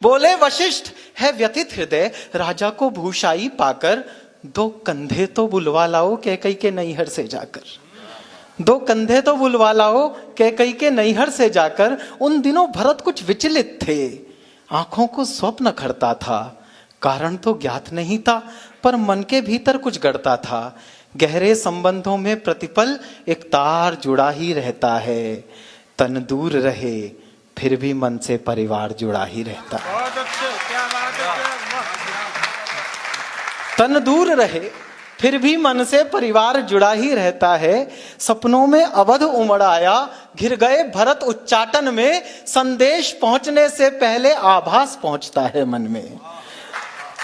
बोले वशिष्ठ, है व्यथित हृदय राजा को भूषाई पाकर, दो कंधे तो बुलवा लाओ कैकई के नैहर से जाकर। दो कंधे तो बुलवा लाओ कैकई के नैहर से जाकर। उन दिनों भरत कुछ विचलित थे, आंखों को स्वप्न खड़ता था। कारण तो ज्ञात नहीं था, पर मन के भीतर कुछ गड़ता था। गहरे संबंधों में प्रतिपल एक तार जुड़ा ही रहता है। तन दूर रहे फिर भी मन से परिवार जुड़ा ही रहता है। बहुत अच्छे, क्या बात है। तन दूर रहे फिर भी मन से परिवार जुड़ा ही रहता है। सपनों में अवध उमड़ आया, घिर गए भरत उच्चाटन में। संदेश पहुंचने से पहले आभास पहुंचता है मन में।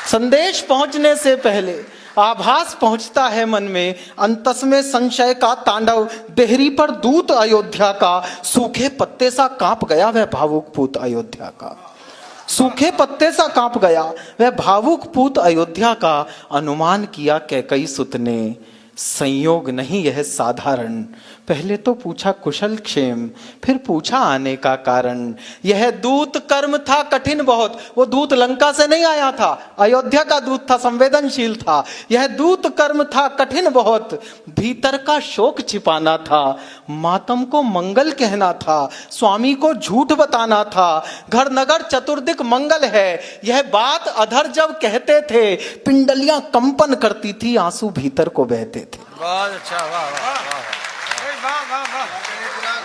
संदेश पहुंचने से पहले आभास पहुंचता है मन में। अंतस में संशय का तांडव, देहरी पर दूत अयोध्या का। सूखे पत्ते सा कांप गया वह भावुक पूत अयोध्या का। सूखे पत्ते सा कांप गया वह भावुक पूत अयोध्या का। अनुमान किया कैकई सुत ने, संयोग नहीं यह साधारण। पहले तो पूछा कुशल क्षेम, फिर पूछा आने का कारण। यह दूत कर्म था कठिन बहुत। वो दूत लंका से नहीं आया था, अयोध्या का दूत था, संवेदनशील था। यह दूत कर्म था कठिन बहुत। भीतर का शोक छिपाना था, मातम को मंगल कहना था, स्वामी को झूठ बताना था। घर नगर चतुर्दिक मंगल है, यह बात अधर जब कहते थे। पिंडलियां कंपन करती थी, आंसू भीतर को बहते थे। बहुत अच्छा, वाह वाह वाह,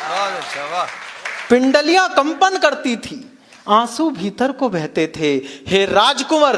बहुत अच्छा, वाह। पिंडलियां कंपन करती थी, आंसू भीतर को बहते थे। हे राजकुमार,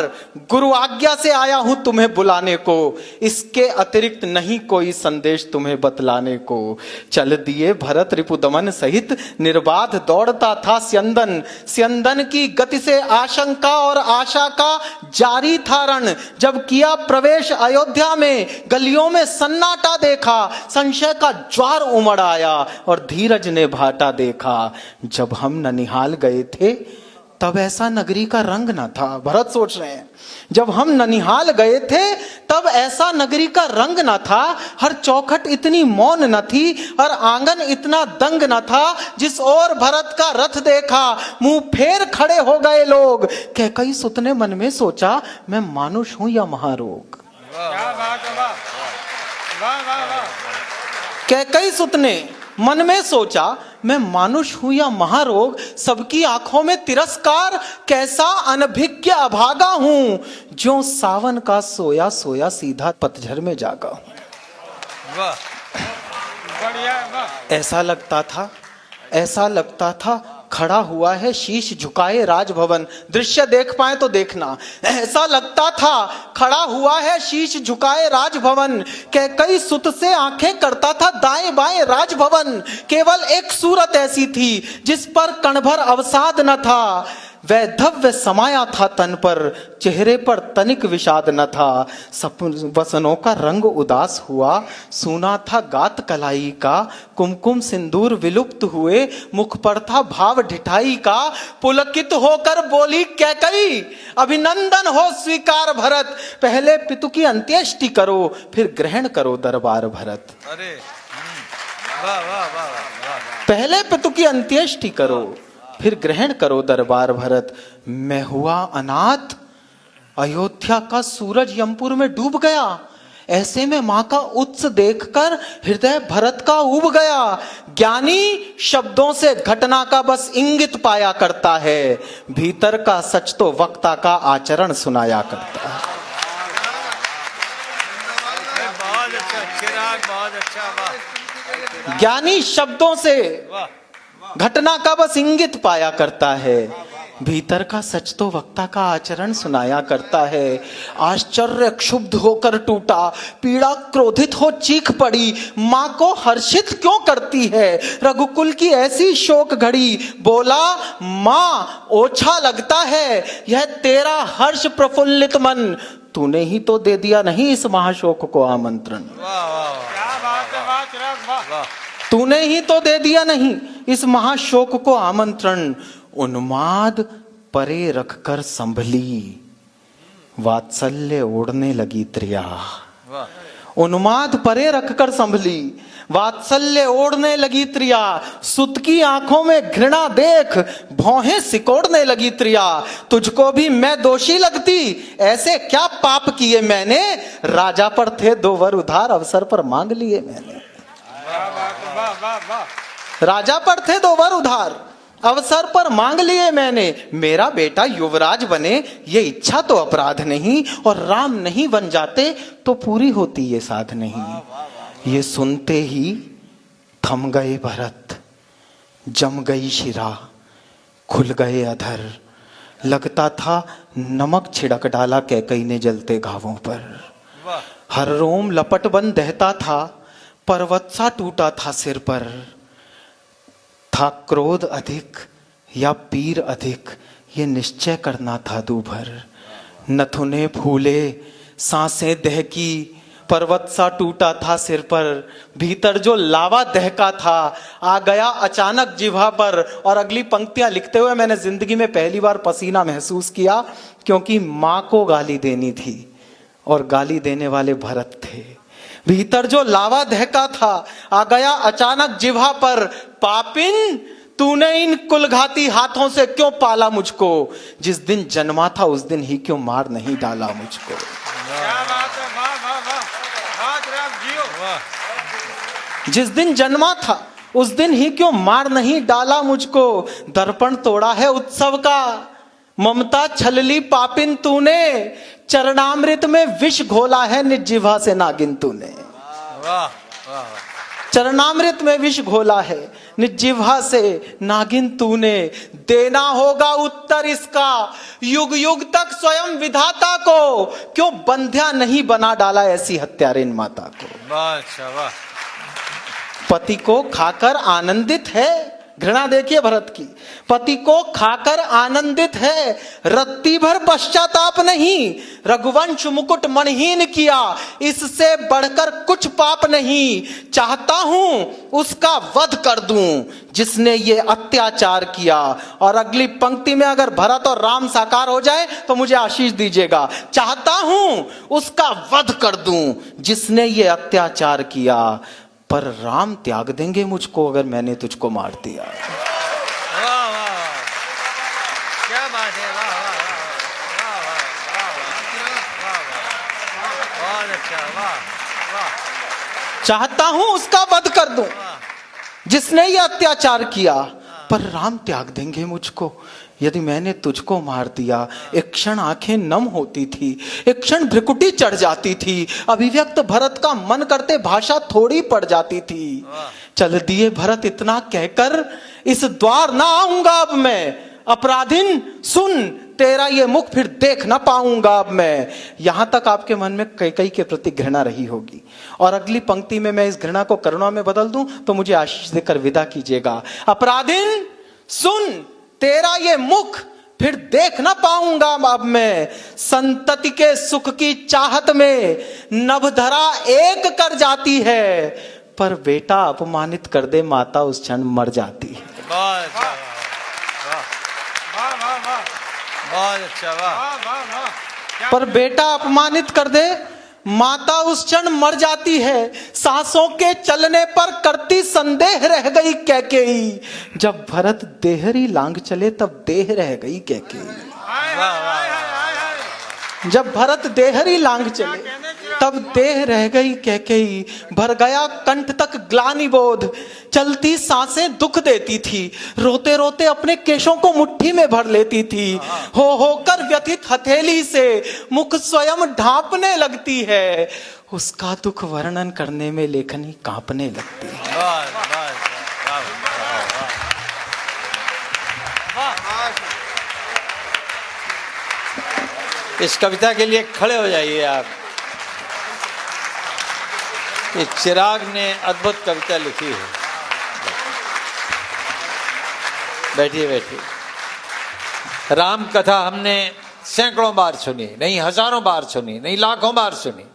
गुरु आज्ञा से आया हूं तुम्हें बुलाने को। इसके अतिरिक्त नहीं कोई संदेश तुम्हें बतलाने को। चल दिए भरत रिपुदमन सहित, निर्बाध दौड़ता था स्यंदन। स्यंदन की गति से आशंका और आशा का जारी था रण। जब किया प्रवेश अयोध्या में, गलियों में सन्नाटा देखा। संशय का ज्वार उमड़ आया और धीरज ने भाटा देखा। जब हम ननिहाल गए थे तब ऐसा नगरी का रंग न था। भरत सोच रहे हैं, जब हम ननिहाल गए थे तब ऐसा नगरी का रंग न था। हर चौखट इतनी मौन न थी और आंगन इतना दंग न था। जिस ओर भरत का रथ देखा, मुंह फेर खड़े हो गए लोग। कैकई सुत ने मन में सोचा, मैं मानुष हूं या महारोग। क्या बात है, वाह वाह वाह वाह। कैकई सुत ने मन में सोचा, मैं मानुष हूं या महारोग। सबकी आंखों में तिरस्कार, कैसा अनभिज्ञ अभागा हूं। जो सावन का सोया सोया सीधा पतझड़ में जागा हूं। वाह, बढ़िया, वाह। ऐसा लगता था खड़ा हुआ है शीश झुकाए राजभवन। दृश्य देख पाए तो देखना। ऐसा लगता था खड़ा हुआ है शीश झुकाए राजभवन। कैकई सुत से आंखें करता था दाएं बाएं राजभवन। केवल एक सूरत ऐसी थी जिस पर कण भर अवसाद न था। वैधव्य समाया था तन पर, चेहरे पर तनिक विषाद न था। वसनों का रंग उदास हुआ, सुना था गात कलाई का। कुमकुम सिंदूर विलुप्त हुए, मुख पर था भाव ढिठाई का। पुलकित होकर बोली कैकई, अभिनंदन हो स्वीकार भरत। पहले पितु की अंत्येष्टि करो, फिर ग्रहण करो दरबार भरत। अरे वाह वाह वाह वाह। पहले पितु की अंत्येष्टि करो, फिर ग्रहण करो दरबार भरत। मैं हुआ अनाथ, अयोध्या का सूरज यमपुर में डूब गया। ऐसे में मां का उत्स देखकर हृदय भरत का उब गया। ज्ञानी शब्दों से घटना का बस इंगित पाया करता है, भीतर का सच तो वक्ता का आचरण सुनाया करता है। बहुत अच्छा चिराग, बहुत अच्छा, वाह। ज्ञानी शब्दों से घटना का बस इंगित पाया करता है, भीतर का सच तो वक्ता का आचरण सुनाया करता है। आश्चर्य क्षुब्ध होकर टूटा, पीड़ा क्रोधित हो चीख पड़ी। माँ को हर्षित क्यों करती है रघुकुल की ऐसी शोक घड़ी। बोला, माँ ओछा लगता है यह तेरा हर्ष प्रफुल्लित मन। तूने ही तो दे दिया नहीं इस महाशोक को आमंत्रण। वाह वाह, क्या बात है, वाह चिराग, वाह। तूने ही तो दे दिया नहीं इस महाशोक को आमंत्रण। उन्माद परे रखकर संभली, वात्सल्य ओढ़ने लगी त्रिया। उन्माद परे रखकर संभली, वात्सल्य ओढ़ने लगी त्रिया, सुत की आंखों में घृणा देख भौहें सिकोड़ने लगी त्रिया। तुझको भी मैं दोषी लगती, ऐसे क्या पाप किए मैंने, राजा पर थे 2 वर उधार, अवसर पर मांग लिए मैंने। वाह वाह वाह वाह वाह। राजा पर थे 2 वर उधार, अवसर पर मांग लिए मैंने। मेरा बेटा युवराज बने ये इच्छा तो अपराध नहीं, और राम नहीं बन जाते तो पूरी होती ये साध नहीं। ये सुनते ही थम गए भरत, जम गई शिरा, खुल गए अधर। लगता था नमक छिड़क डाला कैकई ने जलते घावों पर। वाह। हर रोम लपट बन दहता था, पर्वत सा टूटा था सिर पर। था क्रोध अधिक या पीर अधिक, ये निश्चय करना था दूभर। नथुने फूले, सांसें दहकी, पर्वत सा टूटा था सिर पर। भीतर जो लावा दहका था आ गया अचानक जिह्वा पर। और अगली पंक्तियां लिखते हुए मैंने जिंदगी में पहली बार पसीना महसूस किया, क्योंकि मां को गाली देनी थी और गाली देने वाले भरत थे। भीतर जो लावा दहका था आ गया अचानक जिह्वा पर। पापिन, तूने इन कुलघाती हाथों से क्यों पाला मुझको, जिस दिन जन्मा था उस दिन ही क्यों मार नहीं डाला मुझको। क्या बात है, वाह वाह वाह, बात राम जियो। वाह। जिस दिन जन्मा था उस दिन ही क्यों मार नहीं डाला मुझको। दर्पण तोड़ा है उत्सव का, ममता छलली पापिन तूने। चरणामृत में विष घोला है निर्जिह्वा से नागिन तूने। वाह वाह। चरणामृत में विष घोला है निर्जिह्वा से नागिन तूने। देना होगा उत्तर इसका युग युग तक स्वयं विधाता को, क्यों बंध्या नहीं बना डाला ऐसी हत्यारिन माता को। वाह वाह। पति को खाकर आनंदित है, घृणा देखिए भरत की, पति को खाकर आनंदित है, रत्ती भर पश्चाताप नहीं। रघुवंश मुकुट मणिहीन किया, इससे बढ़कर कुछ पाप नहीं। चाहता हूं उसका वध कर दूं जिसने ये अत्याचार किया। और अगली पंक्ति में अगर भरत और राम साकार हो जाए तो मुझे आशीष दीजिएगा। चाहता हूं उसका वध कर दूं जिसने ये अत्याचार किया, पर राम त्याग देंगे मुझको अगर मैंने तुझको मार दिया। वाह वाह, क्या बात है, वाह वाह वाह वाह वाह वाह, बहुत अच्छा, वाह वाह। चाहता हूं उसका वध कर दूं जिसने ये अत्याचार किया, पर राम त्याग देंगे मुझको यदि मैंने तुझको मार दिया। एक क्षण आंखें नम होती थी, एक क्षण भ्रिकुटी चढ़ जाती थी, अभिव्यक्त भरत का मन करते भाषा थोड़ी पड़ जाती थी। चल दिए भरत इतना कहकर, इस द्वार ना आऊंगा अब मैं। अपराधिन सुन, तेरा ये मुख फिर देख ना पाऊंगा अब मैं। यहां तक आपके मन में कैकेयी के प्रति घृणा रही होगी, और अगली पंक्ति में मैं इस घृणा को करुणा में बदल दूं तो मुझे आशीष देकर विदा कीजिएगा। अपराधिन सुन, तेरा ये मुख फिर देख ना पाऊंगा अब मैं। संतति के सुख की चाहत में नभधरा एक कर जाती है, पर बेटा अपमानित कर दे माता उस क्षण मर जाती है। बहुत अच्छा, वाह वाह वाह, बहुत अच्छा, वाह। पर बेटा अपमानित कर दे माता उस क्षण मर जाती है। सांसों के चलने पर करती संदेह रह गई कैकेयी, जब भरत देहरी लांग चले तब देह रह गई कैकेयी। जब भरत देहरी लांग चले तब देह रह गई कैकेयी। भर गया कंठ तक ग्लानि बोध, चलती सांसें दुख देती थी। रोते रोते अपने केशों को मुट्ठी में भर लेती थी। होकर व्यथित हथेली से मुख स्वयं ढांपने लगती है। उसका दुख वर्णन करने में लेखनी कांपने लगती है। इस कविता के लिए खड़े हो जाइए आप। ये चिराग ने अद्भुत कविता लिखी है। बैठिए बैठिए। राम कथा हमने सैकड़ों बार सुनी, नहीं हजारों बार सुनी, नहीं लाखों बार सुनी,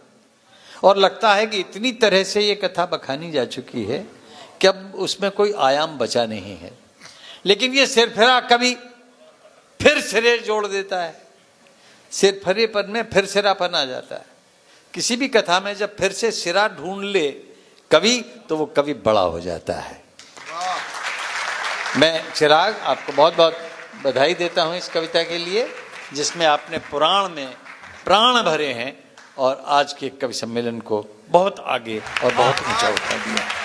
और लगता है कि इतनी तरह से ये कथा बखानी जा चुकी है कि अब उसमें कोई आयाम बचा नहीं है। लेकिन ये सिरफिरा कभी फिर सिरे जोड़ देता है। सिरफिरेपन में फिर सिरापन आ जाता है। किसी भी कथा में जब फिर से सिरा ढूंढ ले कवि तो वो कवि बड़ा हो जाता है। मैं चिराग आपको बहुत बहुत बधाई देता हूं इस कविता के लिए, जिसमें आपने पुराण में प्राण भरे हैं और आज के कवि सम्मेलन को बहुत आगे और बहुत ऊंचा उठा दिया।